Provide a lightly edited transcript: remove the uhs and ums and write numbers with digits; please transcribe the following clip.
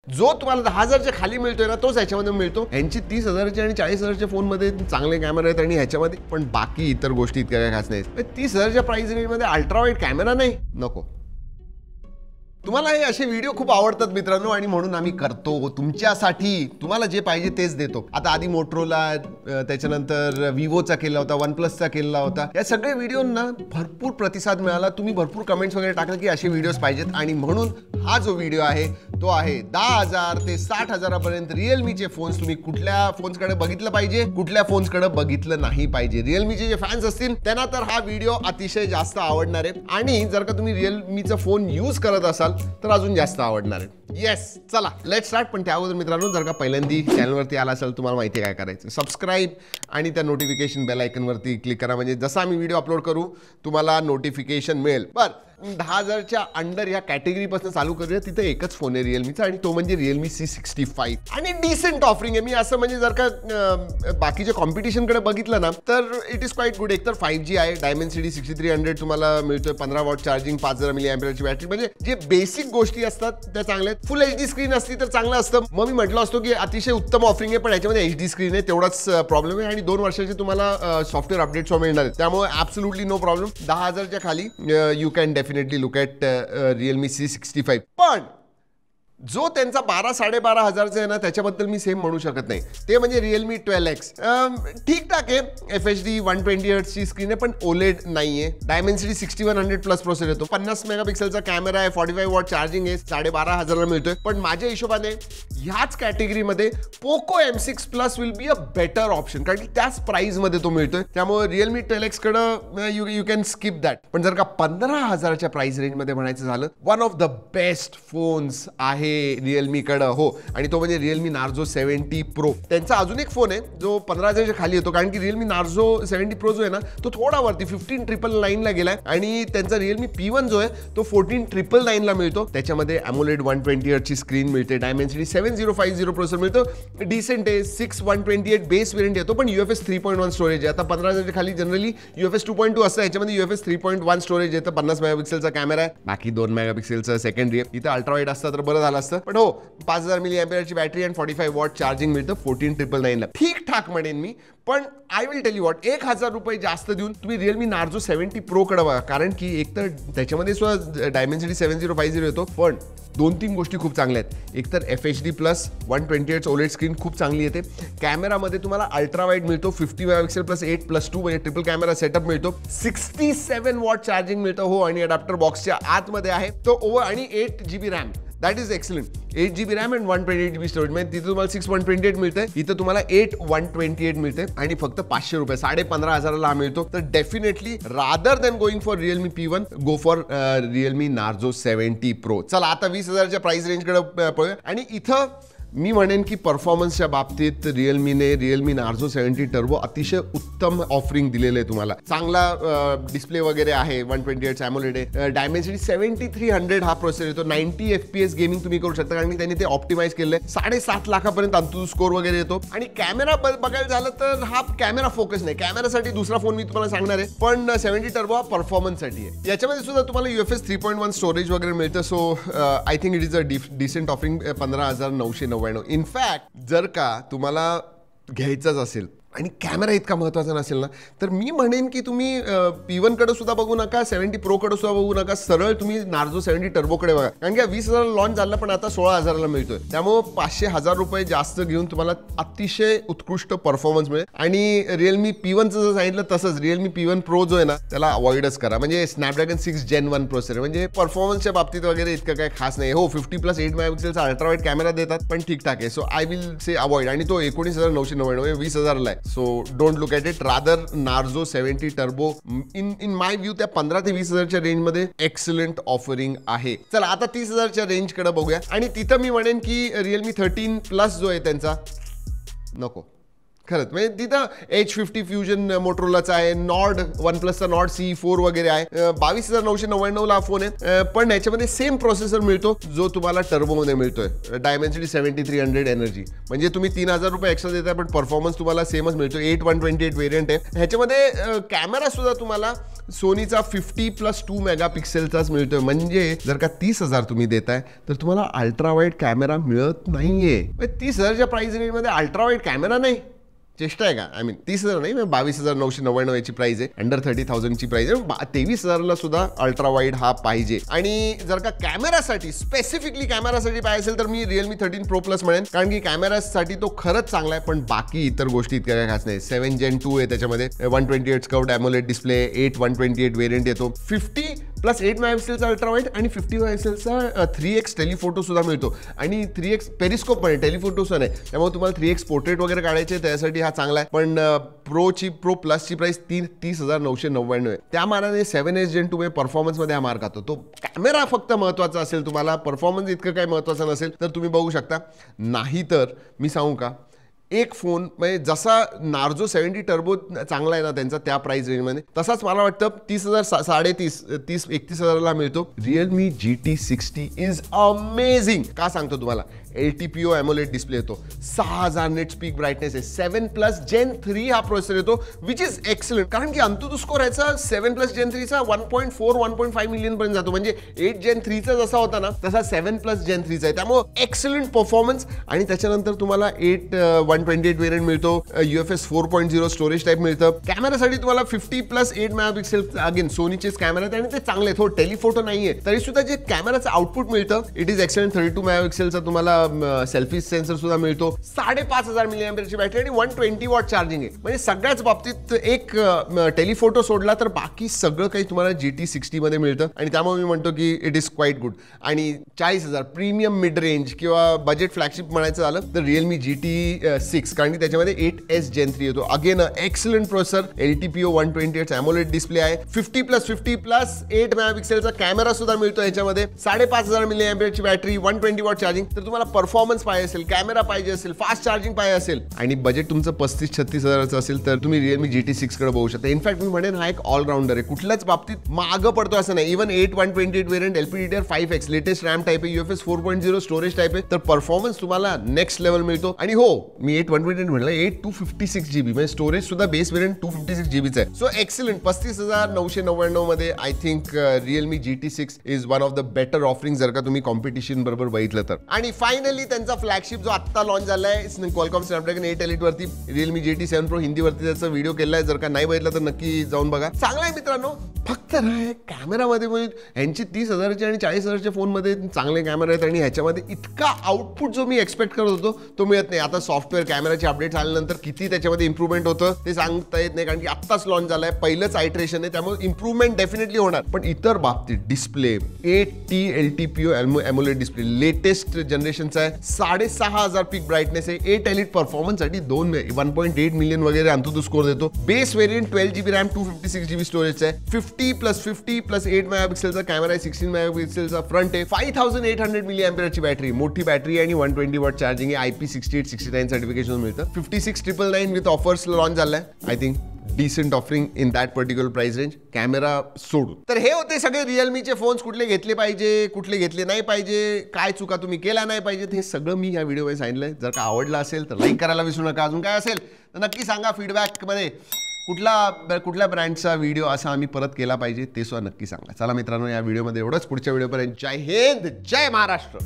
जो तुम्हाला 10,000च्या खाली मिळतोय ना तोच ह्याच्यामध्ये मिळतो. यांची 30,000चे आणि 40,000च्या फोनमध्ये चांगले कॅमेरे आहेत आणि ह्याच्यामध्ये पण बाकी इतर गोष्टी इतक्या काय खास नाहीत. 30,000च्या प्राइस रेंजमध्ये अल्ट्रा वाईड कॅमेरा नाही, नको. तुम्हाला हे असे व्हिडिओ खूप आवडतात मित्रांनो आणि म्हणून आम्ही करतो तुमच्यासाठी. तुम्हाला जे पाहिजे तेच देतो. आता आधी मोटरोला, त्याच्यानंतर विवोचा केला होता, वन प्लसचा केला होता. या सगळे व्हिडिओंना भरपूर प्रतिसाद मिळाला. तुम्ही भरपूर कमेंट्स वगैरे टाकले की असे व्हिडिओज पाहिजेत आणि म्हणून हा जो व्हिडिओ आहे तो आहे 10,000 ते 60,000 पर्यंत रिअलमीचे फोन्स. तुम्ही कुठल्या फोन्सकडे बघितलं पाहिजे, कुठल्या फोन्सकडे बघितलं नाही पाहिजे. रिअलमीचे जे फॅन्स असतील त्यांना तर हा व्हिडिओ अतिशय जास्त आवडणार आहे आणि जर का तुम्ही रिअलमीचा फोन यूज करत असाल तर अजून जास्त आवडणार आहे. येस, चला लेट स्टार्ट. पण त्याअगोदर मित्रांनो, जर का पहिल्यांदी चॅनलवरती आला असेल तुम्हाला माहिती काय करायचं, सबस्क्राईब आणि त्या नोटिफिकेशन बेल आयकनवरती क्लिक करा. म्हणजे जसं आम्ही व्हिडिओ अपलोड करू तुम्हाला नोटिफिकेशन मिळेल. बरं, 10,000च्या अंडर या कॅटेगरीपासून चालू करूया. तिथे एकच फोन आहे रिअलमीचा आणि तो म्हणजे रिअलमी C65 आणि डिसेंट ऑफरिंग आहे. मी असं म्हणजे जर का बाकीच्या कॉम्पिटिशनकडे बघितलं ना तर इट इज क्वाईट गुड. एकतर 5G आहे, Dimensity 6300 तुम्हाला मिळतोय, 15 वॉट चार्जिंग, 5000 mAhची बॅटरी. म्हणजे जे बेसिक गोष्टी असतात त्या चांगल्या आहेत. फुल HD स्क्रीन असती तर चांगलं असतं. मग मी म्हटलं असतो की अतिशय उत्तम ऑफरिंग आहे, पण याच्यामध्ये HD स्क्रीन आहे तेवढाच प्रॉब्लेम आहे आणि 2 वर्षाचे तुम्हाला सॉफ्टवेअर अपडेट्स मिळणार आहेत. त्यामुळे ॲब्सोल्युटली नो प्रॉब्लेम. 10,000च्या खाली you can definitely look at Realme C65. पण जो त्यांचा 12,000-12,500 आहे ना त्याच्याबद्दल मी सेम म्हणू शकत नाही. ते म्हणजे रिअलमी 12X. ठीकठाक आहे, FHD 120Hz ची स्क्रीन आहे पण OLED नाहीये. Dimensity 6100 प्लस प्रोसेसर येतो, 50 मेगापिक्सेलचा कॅमेरा आहे, 45 वॉट चार्जिंग आहे, 12,500ला मिळतोय. पण माझ्या हिशोबाने ह्याच कॅटेगरीमध्ये Poco M6 plus will be a better option, कारण की त्याच प्राइसमध्ये तो मिळतोय. त्यामुळे रिअलमी 12X कडं यू कॅन स्किप दॅट. पण जर का 15,000च्या प्राइस रेंजमध्ये म्हणायचं झालं, one of the best phones आहे रिअलमी कडे हो, आणि तो म्हणजे रिअलमी नार्झो 70 प्रो. त्यांचा अजून एक फोन आहे जो 15,000च्या खाली येतो, कारण की रिअलमी नार्झो 70 प्रो जो आहे ना तो थोडा वरती 15,999 ला गेलाय आणि त्यांचा रिअलमी P1 जो आहे तो 14,999 ला मिळतो. त्याच्यामध्ये AMOLED 120Hz ची स्क्रीन मिळते, Dimensity 7050 प्रोसेसर मिळतो, डिसेंट आहे. 6128 बेस वेरियंट येतो, पण UFS 3.1 स्टोरेज आहे. आता 15,000च्या खाली जनरली UFS 2.2 असतं, याच्यामध्ये UFS 3.1 स्टोरेज येतं. 50 मेगापिक्सेलचा कॅमेरा आहे, बाकी 2 मेगापिक्सेलचा सेकंडरी आहे. इथं अल्ट्रा वाईड असतं तर बरं झालं असतं. पण हो, 5000 mAhची बॅटरी आणि 45 वॉट चार्जिंग मिळतं 14,999 ला. ठीकठाक म्हणेन मी. पण I will tell you what, 1,000 रुपये जास्त देऊन तुम्ही रिअलमी नार्झो 70 प्रो कडे बघा, कारण की एकतर त्याच्यामध्ये सुद्धा Dimensity 7050 येतो, पण 2-3 गोष्टी खूप चांगल्या आहेत. एकतर FHD plus 120Hz OLED screen खूप चांगली येते. कॅमेरामध्ये तुम्हाला अल्ट्रा वाईड मिळतो, 50 मेगापिक्सेल प्लस 8+2 म्हणजे ट्रिपल कॅमेरा सेटअप मिळतो, 67 वॉट चार्जिंग मिळतं हो, आणि अडॅप्टर बॉक्सच्या आतमध्ये आहे तो ओव्हर, आणि 8GB RAM. That is excellent. 8GB RAM and 128GB storage. म्हणजे तिथे तुम्हाला 6,128 मिळते, इथं तुम्हाला 8,128 मिळते आणि फक्त 500 रुपये, 15,500ला मिळतो. तर definitely rather than going for Realme P1 go for Realme Narzo 70 pro. चला आता 20,000च्या प्राइस रेंजकडे पळूया. आणि इथं मी म्हणेन की परफॉर्मन्सच्या बाबतीत रिअलमीने रिअलमी नार्झो 70 टर्बो अतिशय उत्तम ऑफरिंग दिलेलं आहे तुम्हाला. चांगला डिस्प्ले वगैरे आहे, 120Hz AMOLED आहे, Dimensity 7300 हा प्रोसेसर येतो, 90 FPS गेमिंग तुम्ही करू शकता, कारण की त्यांनी ते ऑप्टिमाइज केलं आहे. 7.5 लाखापर्यंत अंतु स्कोर वगैरे येतो. आणि कॅमेरा बघायला झालं तर हा कॅमेरा फोकस नाही, कॅमेरासाठी दुसरा फोन मी तुम्हाला सांगणार आहे, पण 70 टर्बो हा परफॉर्मन्ससाठी आहे. याच्यामध्ये सुद्धा तुम्हाला UFS 3.1 स्टोरेज वगैरे मिळतं. So I think it is a decent offering. 15,999. In fact जर का तुम्हाला घ्यायचंच असेल आणि कॅमेरा इतका महत्त्वाचा नसेल ना, तर मी म्हणेन की तुम्ही P1 कडे सुद्धा बघू नका, 70 प्रो कडे सुद्धा बघू नका, सरळ तुम्ही नार्झो 70 टर्बो कडे बघा. कारण की 20,000 लॉन्च झाला पण आता 16,000ला मिळतोय. त्यामुळे 500-1000 रुपये जास्त घेऊन तुम्हाला अतिशय उत्कृष्ट परफॉर्मन्स मिळेल. आणि रिअलमी P1चं जर सांगितलं तसंच रिअलमी P1 प्रो जो आहे ना त्याला अवॉइडच करा. म्हणजे स्नॅपड्रॅगन 6 Gen 1 प्रोसेसर, म्हणजे परफॉर्मन्सच्या बाबतीत वगैरे इतकं काय खास नाही. हो, 50+8 मेगापिक्सेलचा अल्ट्रा वाईड कॅमेरा देतात, पण ठीकठाक आहे. So I will say avoid. आणि तो 19,999 20,000ला आहे. So don't look at it. Rather Narzo 70 turbo in my view त्या 15,000 ते 20,000च्या रेंजमध्ये एक्सलंट ऑफरिंग आहे. चला आता 30,000च्या रेंजकडे बघूया. आणि तिथं मी म्हणेन की रिअलमी 13 प्लस जो आहे त्यांचा नको, खरंच म्हणजे तिथं H50 फ्युजन मोटरोलाचा आहे, नॉर्ड OnePlusचा नॉर्ड CE4 वगैरे आहे. 22,999 ला फोन आहे, पण याच्यामध्ये सेम प्रोसेसर मिळतो जो तुम्हाला टर्बोमध्ये मिळतोय. डायमेन्सिटी 7300 एनर्जी, म्हणजे तुम्ही 3000 रुपये एक्स्ट्रा देताय पण परफॉर्मन्स तुम्हाला सेमच मिळतो. 8128 व्हेरियंट आहे. ह्याच्यामध्ये कॅमेरा सुद्धा तुम्हाला सोनीचा 50+2 मेगापिक्सेलचाच मिळतोय. म्हणजे जर का 30,000 तुम्ही देताय तर तुम्हाला अल्ट्रा वाईड कॅमेरा मिळत नाहीये. 30,000च्या प्राइस रेंजमध्ये अल्ट्रा वाईड कॅमेरा नाही, चेष्टा आहे का? आय मीन 30,000 नाही, 22,999 याची प्राइस आहे. अंडर 30,000ची प्राइस आहे. 23,000ला सुद्धा अल्ट्रा वाईड हा पाहिजे. आणि जर का कॅमेरासाठी स्पेसिफिकली कॅमेरासाठी पाहिजे असेल तर मी Realme 13 Pro Plus म्हणेन, कारण की कॅमेरासाठी तो खरंच चांगला आहे. पण बाकी इतर गोष्टी इतक्या काय खास नाही. 7 Gen 2 आहे त्याच्यामध्ये, 128 कर्व्ड AMOLED डिस्प्ले, 8/128 व्हेरियंट येतो. 50+8 मेगापिक्सेलचा अल्ट्रा वाईड आणि 50 मेगापिक्सेलचा 3x टेलिफोटो सुद्धा मिळतो. आणि 3x पेरिस्कोप पण आहे, टेलिफोटोस नाही. त्यामुळे तुम्हाला 3x पोर्ट्रेट वगैरे काढायचे त्यासाठी चांगला आहे. पण प्रो प्लसची प्राइस 30,999 आहे. त्या मानाने 7S Gen 2 परफॉर्मन्स मध्ये हा मार्क खातो. तो कॅमेरा फक्त महत्वाचा असेल तुम्हाला, परफॉर्मन्स इतकं काही महत्वाचं नसेल तर तुम्ही बघू शकता. नाही तर मी सांगू का, एक फोन म्हणजे जसा नार्झो 70 टर्बो चांगला आहे ना त्यांचा त्या प्राइस रेंजमध्ये, तसाच मला वाटतं 30,000 31,000ला मिळतो. Realme GT60 is amazing. का सांगतो तुम्हाला, LTPO AMOLED डिस्प्ले येतो, 6000 नेट स्पीक ब्राईटनेस आहे, 7+ Gen 3 हा प्रोसेसर येतो, विच इज एक्सलंट. कारण की अंतुतु स्कोर याचा 7+ Gen 3चा 1.4-1.5 मिलियन पर्यंत जातो. म्हणजे 8 Gen 3चा जसा होता ना तसा 7+ Gen 3चा आहे. त्यामुळे एक्सलंट परफॉर्मन्स. आणि त्याच्यानंतर तुम्हाला 8/128 व्हेरियंट मिळतो, UFS 4.0 स्टोरेज टाईप मिळतं. कॅमेरासाठी तुम्हाला 50+8 मेगापिक्सेल अगेन सोनीचेच कॅमेरा आहेत आणि ते चांगले, थोडं टेलिफोटो नाहीये तरी सुद्धा जे कॅमेराचं आउटपुट मिळतं इट इज एक्सलंट. 32 मेगापिक्सेलचा तुम्हाला सेल्फी सेन्सर सुद्धा मिळतो. 5,500 मिलीअँपिअरची बॅटरी आणि 120 वॉट चार्जिंग आहे. म्हणजे सगळ्याच बाबतीत एक टेलिफोटो सोडला तर बाकी सगळं काही तुम्हाला GT60 मध्ये मिळतं. आणि त्यामुळे मी म्हणतो की इट इज क्वाईट गुड. आणि 40,000 प्रीमियम मिड रेंज किंवा बजेट फ्लॅगशिप म्हणायचं झालं तर Realme GT6, कारण की त्याच्यामध्ये 8S Gen 3 येतो. Again excellent processor, LTPO 128 AMOLED display आहे, 50+8 मेगापिक्सेलचा कॅमेरा सुद्धा मिळतो याच्यामध्ये, 5,500 मिलीअँपिअरची बॅटरी, 120 वॉट चार्जिंग. तर तुम्हाला परफॉर्मन्स पाहिजे असेल, कॅमेरा पाहिजे असेल, फास्ट चार्जिंग पाहिजे असेल आणि बजेट तुमचं 35-36 असेल तर तुम्ही Realme GT6 कडे बघू शकता. इनफॅक्ट मी म्हणेन हा एक ऑलराऊंडर आहे, कुठल्याच बाबतीत मागं पडतो असं नाही. Even 8/128 variant, LPDDR5X latest RAM type आहे, UFS 4.0 स्टोरेज टाईप आहे. तर परफॉर्मन्स तुम्हाला नेक्स्ट लेवल मिळतो. आणि हो, मी 8/128 म्हटलं, 8/256 GB म्हणजे स्टोरेज सुद्धा बेस व्हेरियंट 256 GB आहे. So excellent. 35,999 मध्ये I think Realme GT6 is one of the better offering जर का तुम्ही कॉम्पिटिशन बरोबर बघितलं तर. आणि फायनली त्यांचा फ्लॅगशिप जो आत्ता लॉन्च झालाय Qualcomm Snapdragon 8 Elite वरती, Realme GT7 Pro हिंदीवरती त्याचा व्हिडिओ केलाय. जर का नाही बघितलं तर नक्की जाऊन बघा. चांगला आहे मित्रांनो. फक्त ना कॅमेरामध्ये ह्यांची 30,000चे आणि 40,000च्या फोनमध्ये चांगले कॅमेरा आहेत आणि ह्याच्यामध्ये इतका आउटपुट जो मी एक्सपेक्ट करत होतो तो मिळत नाही. आता सॉफ्टवेअर कॅमेराचे अपडेट झाल्यानंतर किती त्याच्यामध्ये इम्प्रूव्हमेंट होतं ते सांगता येत नाही, कारण की आत्ताच लॉन्च झालाय, पहिलंच आयट्रेशन आहे, त्यामुळे इम्प्रूव्हमेंट डेफिनेटली होणार. पण इतर बाबतीत display 8T LTPO AMOLED display latest जनरेशनचा आहे, 6,500 पीक ब्राईटनेस आहे, 8 Elite परफॉर्मन्ससाठी 1.8 मिलियन वगैरे अंतुतु स्कोर देतो. Base variant 12 GB RAM 256 GB storage आहे, 50+50+8 मेगापिक्सेलचा कॅमेरा आहे, 16 मेगापिक्सेलचा फ्रंट आहे, 5,800 मिलीअँपिअरची बॅटरी, मोठी बॅटरी आणि 120 वॉट चार्जिंग आहे, IP68-69 सर्टिफिकेशन मिळतं. 56,999 विथ ऑफर्स लॉन्च झालाय. I think decent offering in that particular price range, camera सोडून. तर हे होते सगळे Realmeचे फोन्स, कुठले घेतले पाहिजे, कुठले घेतले नाही पाहिजे, काय चुका तुम्ही केला नाही पाहिजेत, हे सगळं मी या व्हिडिओमध्ये सांगितलंय. जर का आवडला असेल तर लाईक करायला विसरू नका. अजून काय असेल तर नक्की सांगा फीडबॅकमध्ये. कुठल्या ब्रँडचा व्हिडिओ असा आम्ही परत केला पाहिजे ते सुद्धा नक्की सांगा. चला मित्रांनो, या व्हिडिओमध्ये एवढंच. पुढच्या व्हिडिओपर्यंत जय हिंद, जय महाराष्ट्र.